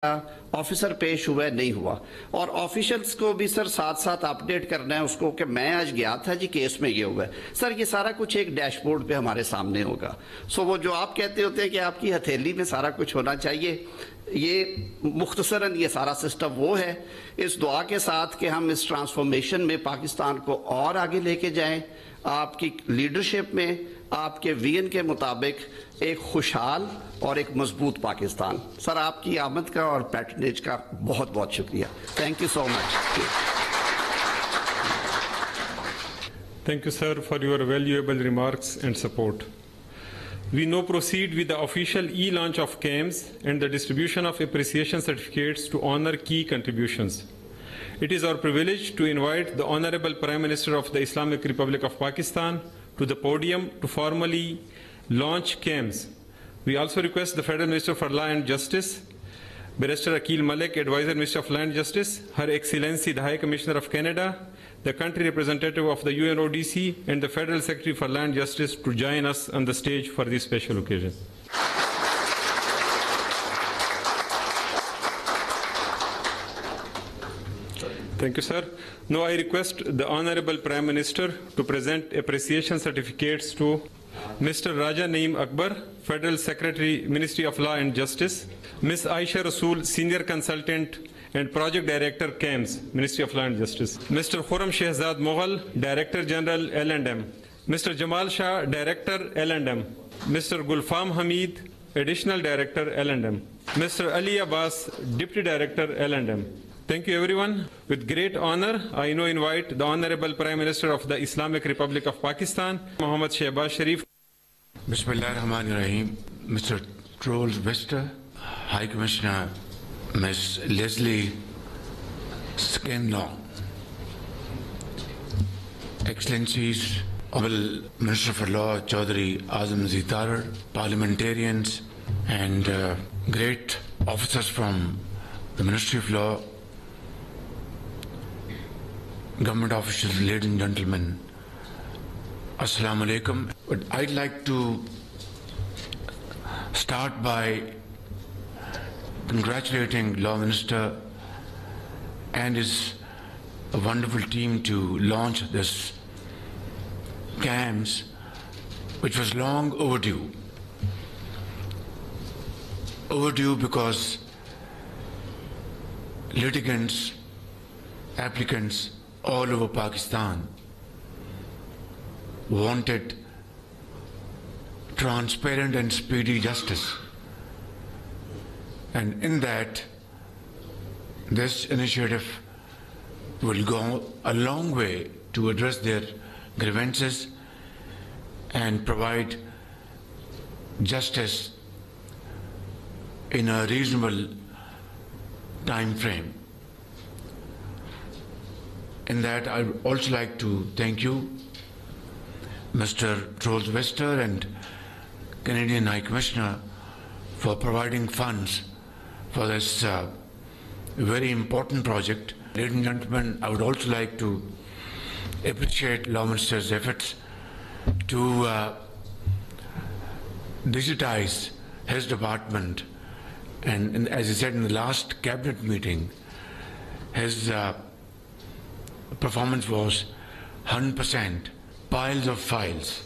Officer पेश हुआ नहीं हुआ, और ऑफिशियल्स को भी सर साथ साथ अपडेट करना है उसको कि मैं आज गया था जी, केस में ये हुआ है। सर ये सारा कुछ एक डैशबोर्ड पे हमारे सामने होगा। सो वो जो आप कहते होते हैं कि आपकी हथेली में सारा कुछ होना चाहिए, ये मुख्तसरन ये सारा सिस्टम वो है। इस दुआ के साथ कि हम इस ट्रांसफॉर्मेशन में पाकिस्तान को और आगे लेके जाएं, आपकी लीडरशिप में आपके विजन के मुताबिक एक खुशहाल और एक मजबूत पाकिस्तान। सर आपकी आमद का और पैटर्नेज का बहुत बहुत शुक्रिया। Thank you so much. Thank you, sir, for your valuable remarks and support. We now proceed with the official e-launch of CAMS and the distribution of appreciation certificates to honor key contributions. It is our privilege to invite the Honorable Prime Minister of the Islamic Republic of Pakistan to the podium to formally launch CAMS. We also request the Federal Minister for Law and Justice, Barrister 𝗬𝗓𝗓𝗂𝗏, Advisor Minister of Law and Justice, Her Excellency the High Commissioner of Canada, the country representative of the UNODC, and the Federal Secretary for Law and Justice to join us on the stage for this special occasion. Thank you, sir. Now I request the Honorable Prime Minister to present appreciation certificates to Mr. Raja Naeem Akbar, Federal Secretary, Ministry of Law and Justice, Ms. Aisha Rasool, Senior Consultant and Project Director, CAMS, Ministry of Law and Justice, Mr. 𝗬𝗵𝗶𝗵𝗄𝗏 Mughal, Director General L&M, Mr. Jamal Shah, Director L&M, Mr. Gulfam Hamid, Additional Director L&M, Mr. Ali Abbas, Deputy Director L&M. Thank you, everyone. With great honor, I now invite the Honorable Prime Minister of the Islamic Republic of Pakistan, Mohammad Shehbaz Sharif. Bismillahirrahmanirrahim. Mr. Troels Wester, High Commissioner, Ms. Leslie Scanlon, Excellencies, Honorable Minister for Law, Chaudhry Azam Zitar, parliamentarians, and great officers from the Ministry of Law, government officials, ladies and gentlemen, Assalamu alaikum. But I'd like to start by congratulating Law Minister and his wonderful team to launch this CAMS, which was long overdue. Overdue because litigants, applicants all over Pakistan wanted transparent and speedy justice. And in that, this initiative will go a long way to address their grievances and provide justice in a reasonable time frame. In that, I would also like to thank you, Mr. Troels Wester and Canadian High Commissioner, for providing funds for this very important project. Ladies and gentlemen, I would also like to appreciate Law Minister's efforts to digitize his department. And as he said in the last cabinet meeting, his performance was 100%, piles of files,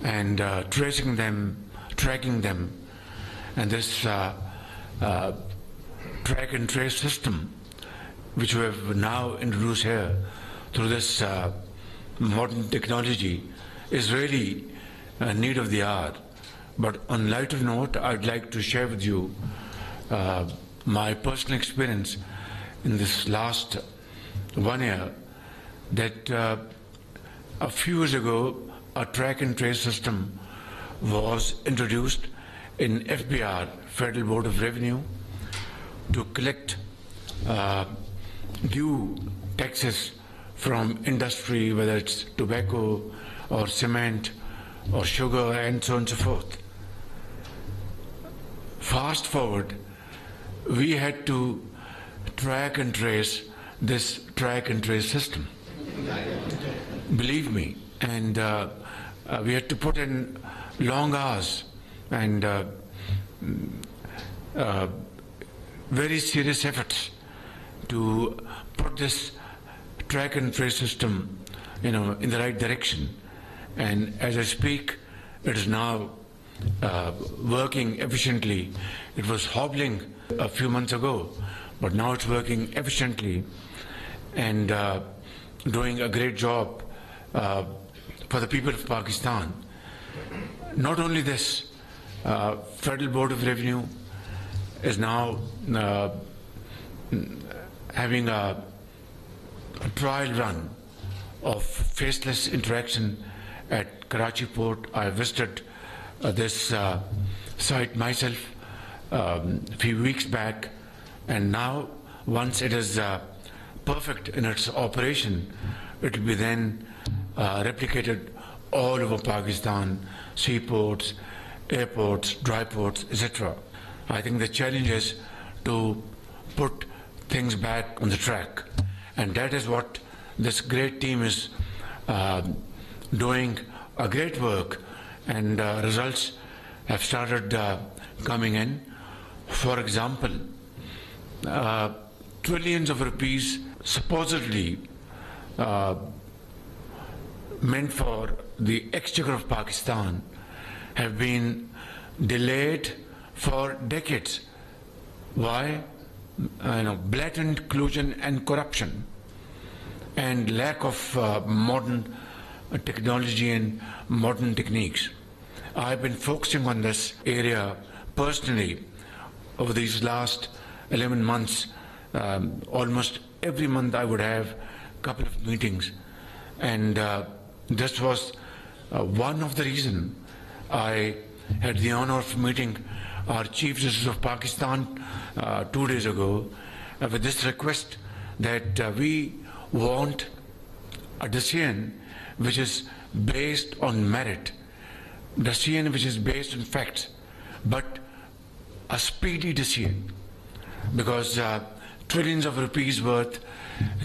and tracing them, tracking them, and this track and trace system, which we have now introduced here through this modern technology, is really a need of the hour. But on lighter note, I'd like to share with you my personal experience in this last 1 year, that a few years ago a track and trace system was introduced in FBR, Federal Board of Revenue, to collect due taxes from industry, whether it's tobacco or cement or sugar and so on and so forth. Fast forward, we had to track and trace this track and trace system. Believe me, and we had to put in long hours and very serious efforts to put this track and trace system, in the right direction. And as I speak, it is now working efficiently. It was hobbling a few months ago, but now it's working efficiently and doing a great job for the people of Pakistan. Not only this, Federal Board of Revenue is now having a trial run of faceless interaction at Karachi Port. I visited this site myself a few weeks back, and now once it is perfect in its operation, it will be then replicated all over Pakistan, seaports, airports, dry ports, etc. I think the challenge is to put things back on the track, and that is what this great team is doing a great work, and results have started coming in. For example, trillions of rupees supposedly meant for the exchequer of Pakistan have been delayed for decades. Why? Blatant collusion and corruption and lack of modern technology and modern techniques. I've been focusing on this area personally over these last 11 months. Almost every month I would have a couple of meetings, and this was one of the reasons I had the honor of meeting our Chief Justice of Pakistan 2 days ago with this request that we want a decision which is based on merit, decision which is based on facts, but a speedy decision, because trillions of rupees worth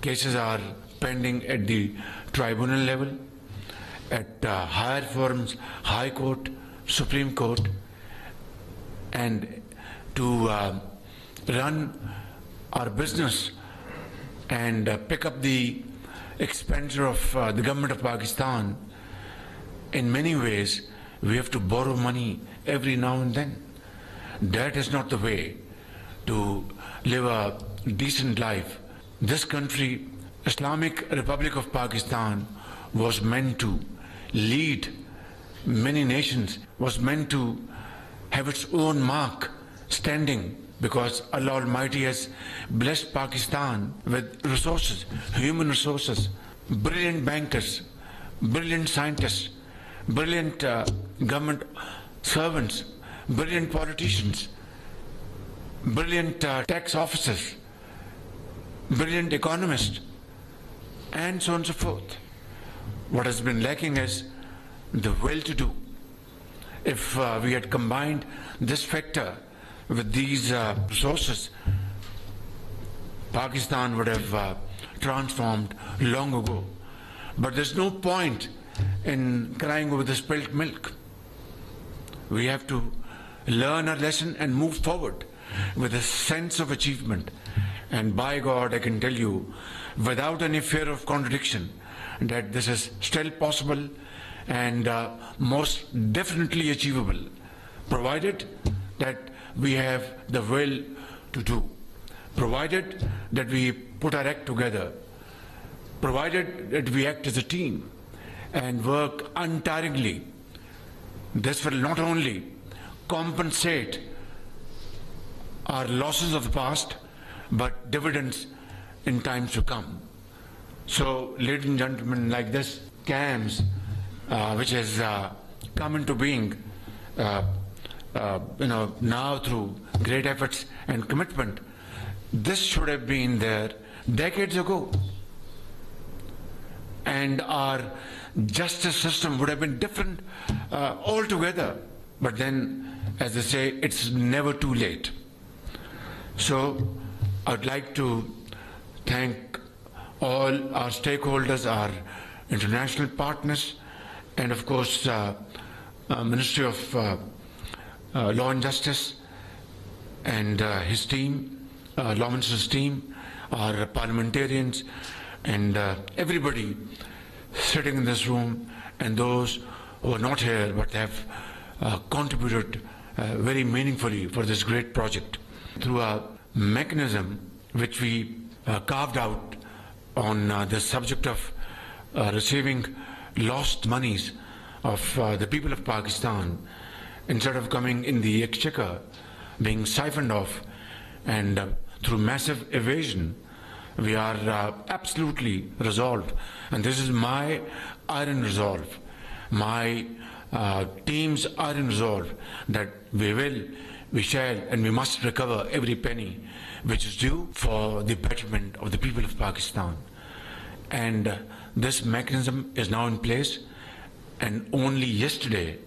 cases are pending at the tribunal level, at higher forums, High Court, Supreme Court, and to run our business and pick up the expenditure of the government of Pakistan. In many ways, we have to borrow money every now and then. That is not the way to live a decent life. This country, Islamic Republic of Pakistan, was meant to lead many nations, was meant to have its own mark standing, because Allah Almighty has blessed Pakistan with resources, human resources, brilliant bankers, brilliant scientists, brilliant government servants, brilliant politicians, brilliant tax officers, brilliant economists, and so on and so forth. What has been lacking is the will to do. If we had combined this factor with these resources, Pakistan would have transformed long ago. But there's no point in crying over the spilt milk. We have to learn our lesson and move forward with a sense of achievement. And by God, I can tell you, without any fear of contradiction, that this is still possible and most definitely achievable, provided that we have the will to do, provided that we put our act together, provided that we act as a team and work untiringly. This will not only compensate our losses of the past, but dividends in times to come. So, ladies and gentlemen, like this CAMS, which has come into being, now through great efforts and commitment, this should have been there decades ago, and our justice system would have been different altogether. But then, as they say, it's never too late. So I'd like to thank all our stakeholders, our international partners, and of course Ministry of Law and Justice and his team, Law Minister's team, our parliamentarians, and everybody sitting in this room, and those who are not here but have contributed very meaningfully for this great project through a mechanism which we carved out on the subject of receiving lost monies of the people of Pakistan, instead of coming in the exchequer, being siphoned off, and through massive evasion. We are absolutely resolved, and this is my iron resolve, my team's iron resolve, that we will, we shall, and we must recover every penny which is due for the betterment of the people of Pakistan. And this mechanism is now in place, and only yesterday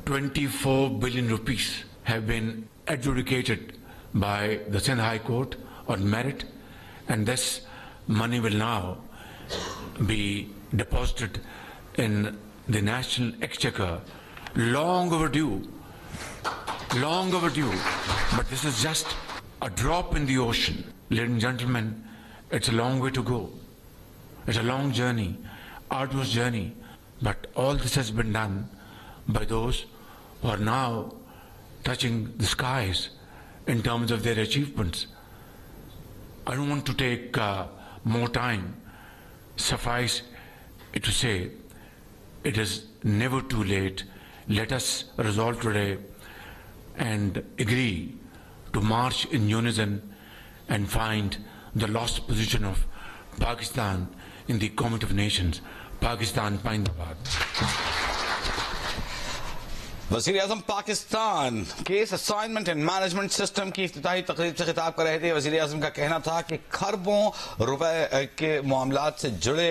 24 billion rupees have been adjudicated by the Sindh High Court on merit, and this money will now be deposited in the National Exchequer. Long overdue, but this is just a drop in the ocean. Ladies and gentlemen, it's a long way to go. It's a long journey, arduous journey, but all this has been done by those who are now touching the skies in terms of their achievements. I don't want to take more time. Suffice it to say, it is never too late. Let us resolve today and agree to march in unison and find the lost position of Pakistan in the Comet of Nations. Pakistan Zindabad. वज़ीर-ए-आज़म Pakistan case assignment and management system की इफ्तिताही तकरीब से खिताब कर रहे थे। वज़ीर-ए-आज़म का कहना था कि खरबों रुपए के मामलात से जुड़े